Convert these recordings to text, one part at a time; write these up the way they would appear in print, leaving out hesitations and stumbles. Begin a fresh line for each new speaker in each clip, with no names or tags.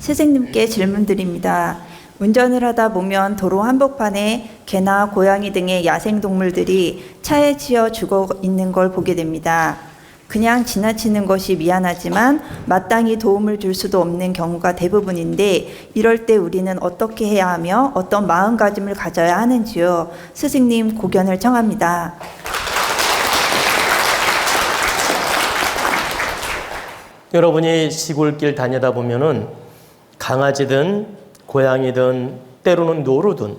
선생님께 질문드립니다. 운전을 하다 보면 도로 한복판에 개나 고양이 등의 야생동물들이 차에 치여 죽어 있는 걸 보게 됩니다. 그냥 지나치는 것이 미안하지만 마땅히 도움을 줄 수도 없는 경우가 대부분인데 이럴 때 우리는 어떻게 해야 하며 어떤 마음가짐을 가져야 하는지요? 스승님 고견을 청합니다.
여러분이 시골길 다니다 보면은 강아지든 고양이든 때로는 노루든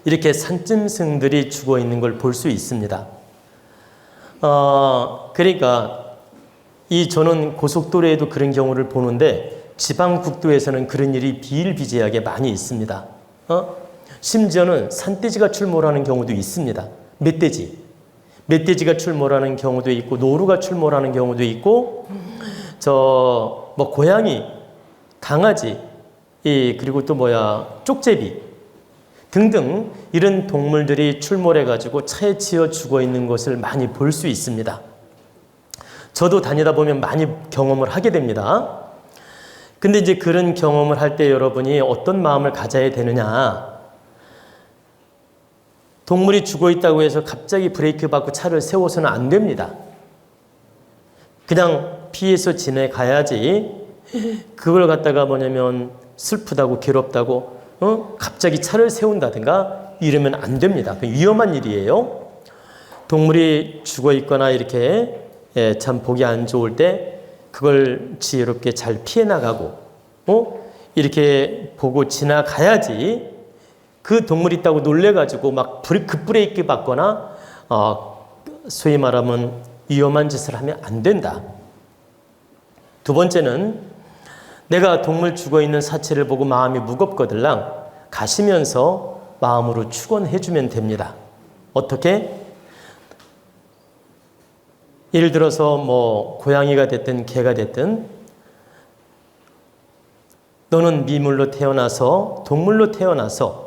이렇게 산짐승들이 죽어 있는 걸 볼 수 있습니다. 그러니까 저는 고속도로에도 그런 경우를 보는데 지방 국도에서는 그런 일이 비일비재하게 많이 있습니다. 심지어는 산돼지가 출몰하는 경우도 있습니다. 멧돼지가 출몰하는 경우도 있고 노루가 출몰하는 경우도 있고 고양이, 강아지, 그리고 또 쪽제비 등등 이런 동물들이 출몰해가지고 차에 치여 죽어 있는 것을 많이 볼 수 있습니다. 저도 다니다 보면 많이 경험을 하게 됩니다. 근데 이제 그런 경험을 할 때 여러분이 어떤 마음을 가져야 되느냐. 동물이 죽어 있다고 해서 갑자기 브레이크 밟고 차를 세워서는 안 됩니다. 그냥 피해서 지내가야지. 그걸 갖다가 슬프다고 괴롭다고 갑자기 차를 세운다든가 이러면 안 됩니다. 위험한 일이에요. 동물이 죽어 있거나 이렇게 참 보기 안 좋을 때 그걸 지혜롭게 잘 피해 나가고 이렇게 보고 지나가야지. 그 동물이 있다고 놀래가지고 막 급브레이크 밟거나 소위 말하면 위험한 짓을 하면 안 된다. 두 번째는 내가 동물 죽어있는 사체를 보고 마음이 무겁거들랑 가시면서 마음으로 축원해주면 됩니다. 어떻게? 예를 들어서 고양이가 됐든 개가 됐든 너는 미물로 태어나서 동물로 태어나서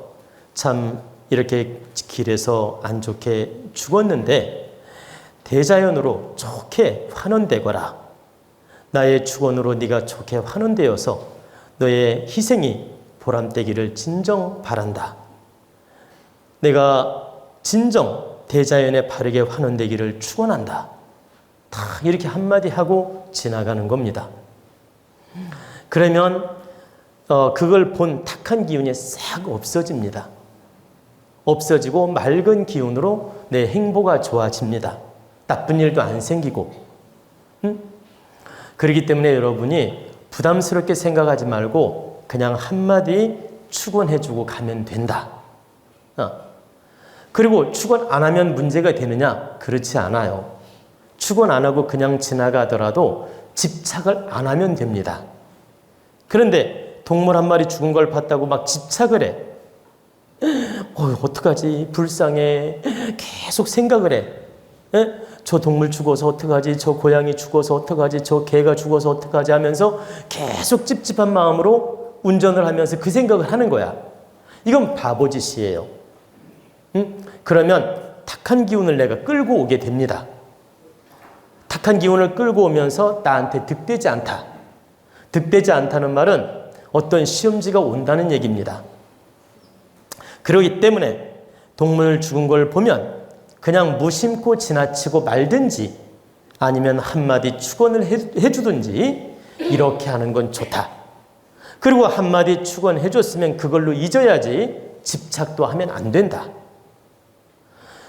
참 이렇게 길에서 안 좋게 죽었는데 대자연으로 좋게 환원되거라. 나의 축원으로 네가 좋게 환원되어서 너의 희생이 보람되기를 진정 바란다. 내가 진정 대자연에 바르게 환원되기를 축원한다. 다 이렇게 한마디 하고 지나가는 겁니다. 그러면 그걸 본 탁한 기운이 싹 없어집니다. 없어지고 맑은 기운으로 내 행보가 좋아집니다. 나쁜 일도 안 생기고. 그렇기 때문에 여러분이 부담스럽게 생각하지 말고 그냥 한마디 축원해주고 가면 된다. 그리고 축원 안 하면 문제가 되느냐? 그렇지 않아요. 축원 안 하고 그냥 지나가더라도 집착을 안 하면 됩니다. 그런데 동물 한 마리 죽은 걸 봤다고 막 집착을 해. 어떡하지? 불쌍해. 계속 생각을 해. 저 동물 죽어서 어떡하지? 저 고양이 죽어서 어떡하지? 저 개가 죽어서 어떡하지? 하면서 계속 찝찝한 마음으로 운전을 하면서 그 생각을 하는 거야. 이건 바보짓이에요. 그러면 탁한 기운을 내가 끌고 오게 됩니다. 탁한 기운을 끌고 오면서 나한테 득되지 않다. 득되지 않다는 말은 어떤 시험지가 온다는 얘기입니다. 그렇기 때문에 동물 죽은 걸 보면 그냥 무심코 지나치고 말든지 아니면 한마디 축원을 해주든지 이렇게 하는 건 좋다. 그리고 한마디 축원해줬으면 그걸로 잊어야지 집착도 하면 안 된다.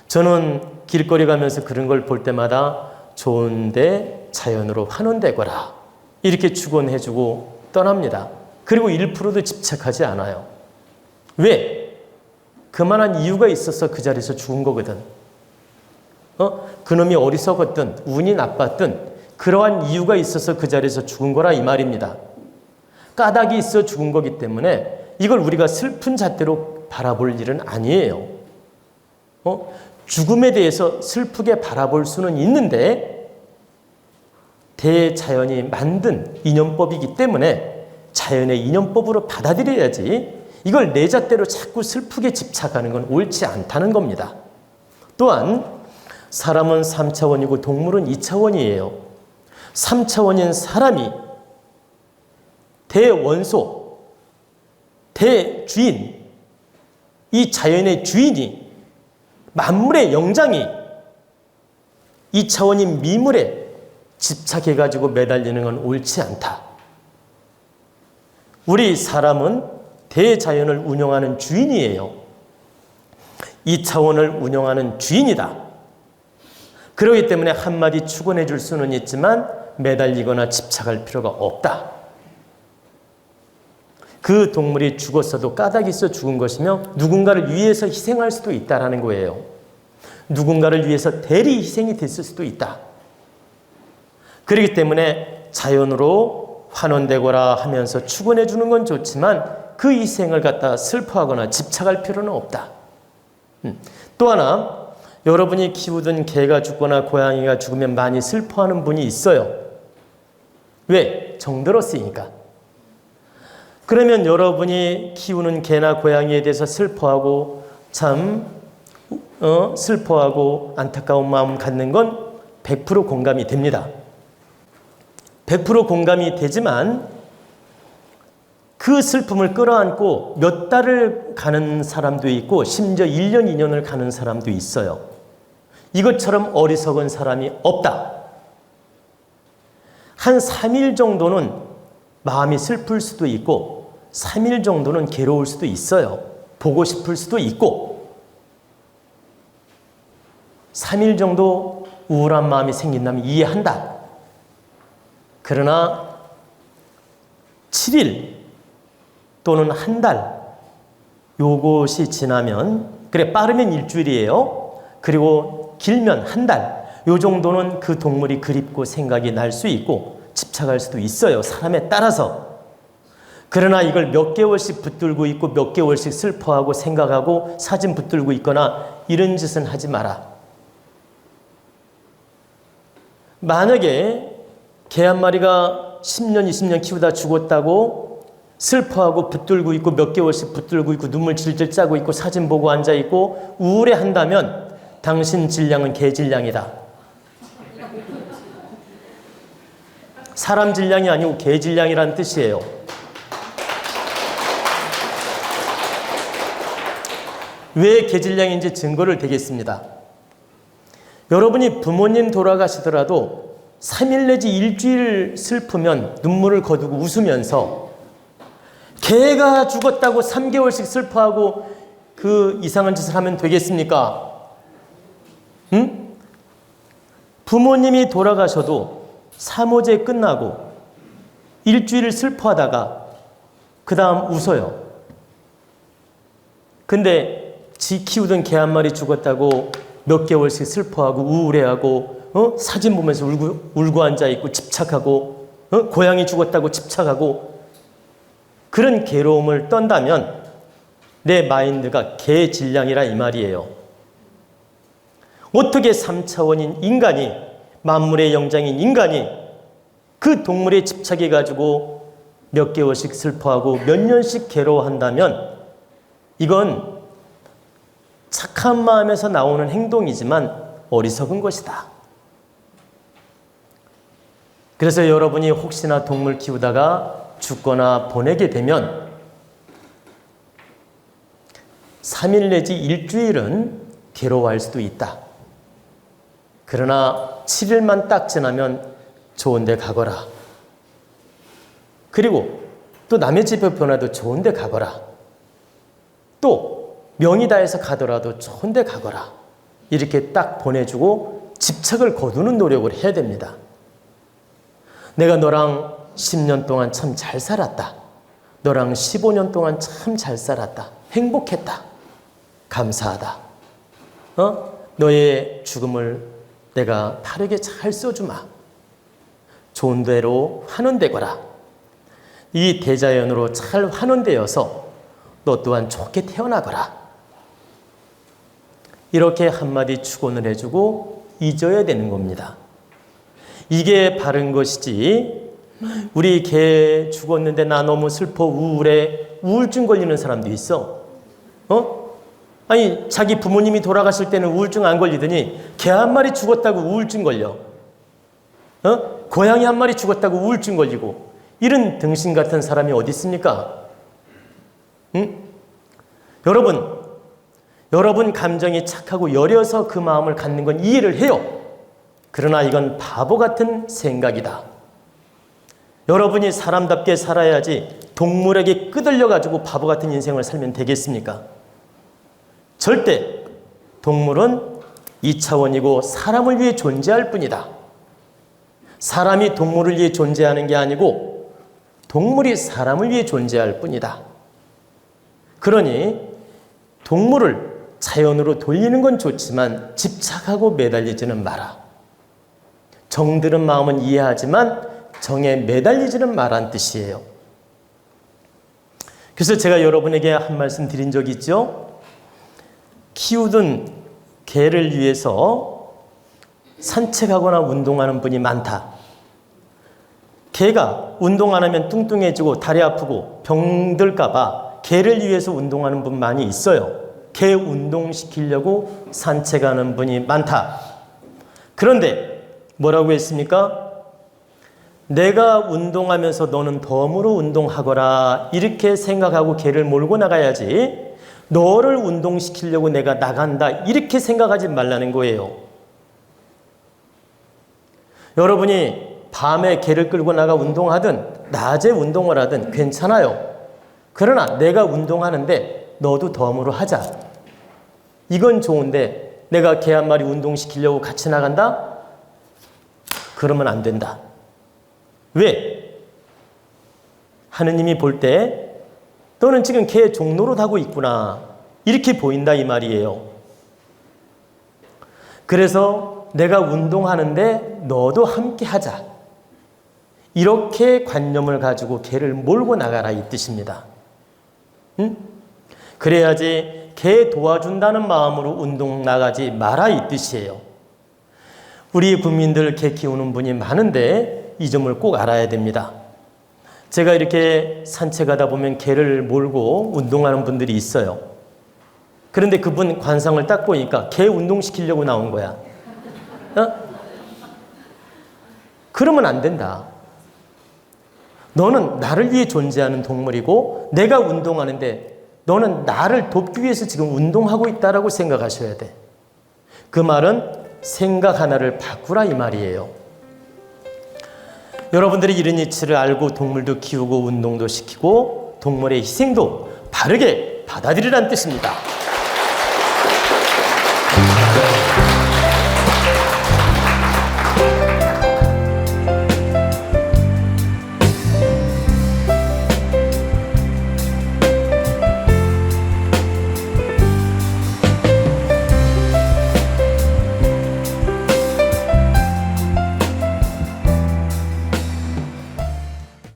저는 길거리 가면서 그런 걸 볼 때마다 좋은데 자연으로 환원되거라 이렇게 축원해주고 떠납니다. 그리고 1%도 집착하지 않아요. 왜? 그만한 이유가 있어서 그 자리에서 죽은 거거든. 그놈이 어리석었든 운이 나빴든 그러한 이유가 있어서 그 자리에서 죽은 거라 이 말입니다. 까닭이 있어 죽은 거기 때문에 이걸 우리가 슬픈 잣대로 바라볼 일은 아니에요. 죽음에 대해서 슬프게 바라볼 수는 있는데 대자연이 만든 인연법이기 때문에 자연의 인연법으로 받아들여야지 이걸 내 잣대로 자꾸 슬프게 집착하는 건 옳지 않다는 겁니다. 또한 사람은 3차원이고 동물은 2차원이에요. 3차원인 사람이 대원소, 대주인, 이 자연의 주인이, 만물의 영장이 이 차원인 미물에 집착해가지고 매달리는 건 옳지 않다. 우리 사람은 대자연을 운영하는 주인이에요. 이 차원을 운영하는 주인이다. 그렇기 때문에 한마디 축원해 줄 수는 있지만 매달리거나 집착할 필요가 없다. 그 동물이 죽었어도 까닭이 있어 죽은 것이며 누군가를 위해서 희생할 수도 있다라는 거예요. 누군가를 위해서 대리 희생이 됐을 수도 있다. 그렇기 때문에 자연으로 환원되거라 하면서 축원해 주는 건 좋지만 그 희생을 갖다 슬퍼하거나 집착할 필요는 없다. 또 하나, 여러분이 키우던 개가 죽거나 고양이가 죽으면 많이 슬퍼하는 분이 있어요. 왜? 정들었으니까. 그러면 여러분이 키우는 개나 고양이에 대해서 슬퍼하고 슬퍼하고 안타까운 마음 갖는 건 100% 공감이 됩니다. 100% 공감이 되지만 그 슬픔을 끌어안고 몇 달을 가는 사람도 있고 심지어 1년, 2년을 가는 사람도 있어요. 이것처럼 어리석은 사람이 없다. 한 3일 정도는 마음이 슬플 수도 있고 3일 정도는 괴로울 수도 있어요. 보고 싶을 수도 있고 3일 정도 우울한 마음이 생긴다면 이해한다. 그러나 7일 또는 한 달 요것이 지나면, 그래 빠르면 일주일이에요. 그리고 길면 한 달, 요 정도는 그 동물이 그립고 생각이 날 수 있고 집착할 수도 있어요. 사람에 따라서. 그러나 이걸 몇 개월씩 붙들고 있고 몇 개월씩 슬퍼하고 생각하고 사진 붙들고 있거나 이런 짓은 하지 마라. 만약에 개 한 마리가 10년, 20년 키우다 죽었다고 슬퍼하고 붙들고 있고 몇 개월씩 붙들고 있고 눈물 질질 짜고 있고 사진 보고 앉아 있고 우울해한다면 당신 질량은 개 질량이다. 사람 질량이 아니고 개 질량이라는 뜻이에요. 왜 개 질량인지 증거를 대겠습니다. 여러분이 부모님 돌아가시더라도 3일 내지 일주일 슬프면 눈물을 거두고 웃으면서 개가 죽었다고 3개월씩 슬퍼하고 그 이상한 짓을 하면 되겠습니까? 응? 부모님이 돌아가셔도 3호제 끝나고 일주일을 슬퍼하다가 그 다음 웃어요. 근데 지 키우던 개 한 마리 죽었다고 몇 개월씩 슬퍼하고 우울해하고 사진 보면서 울고 앉아있고 집착하고 고양이 죽었다고 집착하고 그런 괴로움을 떤다면 내 마인드가 개 질량이라 이 말이에요. 어떻게 3차원인 인간이, 만물의 영장인 인간이 그 동물에 집착해가지고 몇 개월씩 슬퍼하고 몇 년씩 괴로워한다면 이건 착한 마음에서 나오는 행동이지만 어리석은 것이다. 그래서 여러분이 혹시나 동물 키우다가 죽거나 보내게 되면 3일 내지 일주일은 괴로워할 수도 있다. 그러나 7일만 딱 지나면 좋은 데 가거라. 그리고 또 남의 집에 보내도 좋은 데 가거라. 또 명이 다해서 가더라도 좋은 데 가거라. 이렇게 딱 보내주고 집착을 거두는 노력을 해야 됩니다. 내가 너랑 10년 동안 참 잘 살았다. 너랑 15년 동안 참 잘 살았다. 행복했다. 감사하다. 너의 죽음을 내가 바르게 잘 써주마. 좋은 대로 환원되거라. 이 대자연으로 잘 환원되어서 너 또한 좋게 태어나거라. 이렇게 한마디 축원을 해주고 잊어야 되는 겁니다. 이게 바른 것이지, 우리 개 죽었는데 나 너무 슬퍼 우울해, 우울증 걸리는 사람도 있어. 아니 자기 부모님이 돌아가실 때는 우울증 안 걸리더니 개 한 마리 죽었다고 우울증 걸려. 고양이 한 마리 죽었다고 우울증 걸리고 이런 등신 같은 사람이 어디 있습니까? 응? 여러분 감정이 착하고 여려서 그 마음을 갖는 건 이해를 해요. 그러나 이건 바보 같은 생각이다. 여러분이 사람답게 살아야지 동물에게 끄들려가지고 바보 같은 인생을 살면 되겠습니까? 절대 동물은 2차원이고 사람을 위해 존재할 뿐이다. 사람이 동물을 위해 존재하는 게 아니고 동물이 사람을 위해 존재할 뿐이다. 그러니 동물을 자연으로 돌리는 건 좋지만 집착하고 매달리지는 마라. 정들은 마음은 이해하지만 정에 매달리지는 마란 뜻이에요. 그래서 제가 여러분에게 한 말씀 드린 적이 있죠. 키우던 개를 위해서 산책하거나 운동하는 분이 많다. 개가 운동 안 하면 뚱뚱해지고 다리 아프고 병들까 봐 개를 위해서 운동하는 분 많이 있어요. 개 운동시키려고 산책하는 분이 많다. 그런데 뭐라고 했습니까? 내가 운동하면서 너는 덤으로 운동하거라 이렇게 생각하고 개를 몰고 나가야지 너를 운동시키려고 내가 나간다 이렇게 생각하지 말라는 거예요. 여러분이 밤에 개를 끌고 나가 운동하든 낮에 운동을 하든 괜찮아요. 그러나 내가 운동하는데 너도 덤으로 하자. 이건 좋은데 내가 개 한 마리 운동시키려고 같이 나간다? 그러면 안 된다. 왜? 하느님이 볼 때 너는 지금 개 종노릇 하고 있구나 이렇게 보인다 이 말이에요. 그래서 내가 운동하는데 너도 함께 하자. 이렇게 관념을 가지고 개를 몰고 나가라 이 뜻입니다. 응? 그래야지 개 도와준다는 마음으로 운동 나가지 마라 이 뜻이에요. 우리 국민들 개 키우는 분이 많은데 이 점을 꼭 알아야 됩니다. 제가 이렇게 산책하다 보면 개를 몰고 운동하는 분들이 있어요. 그런데 그분 관상을 딱 보니까 개 운동시키려고 나온 거야. 어? 그러면 안 된다. 너는 나를 위해 존재하는 동물이고 내가 운동하는데 너는 나를 돕기 위해서 지금 운동하고 있다라고 생각하셔야 돼. 그 말은 생각 하나를 바꾸라 이 말이에요. 여러분들이 이런 이치를 알고 동물도 키우고 운동도 시키고 동물의 희생도 바르게 받아들이라는 뜻입니다.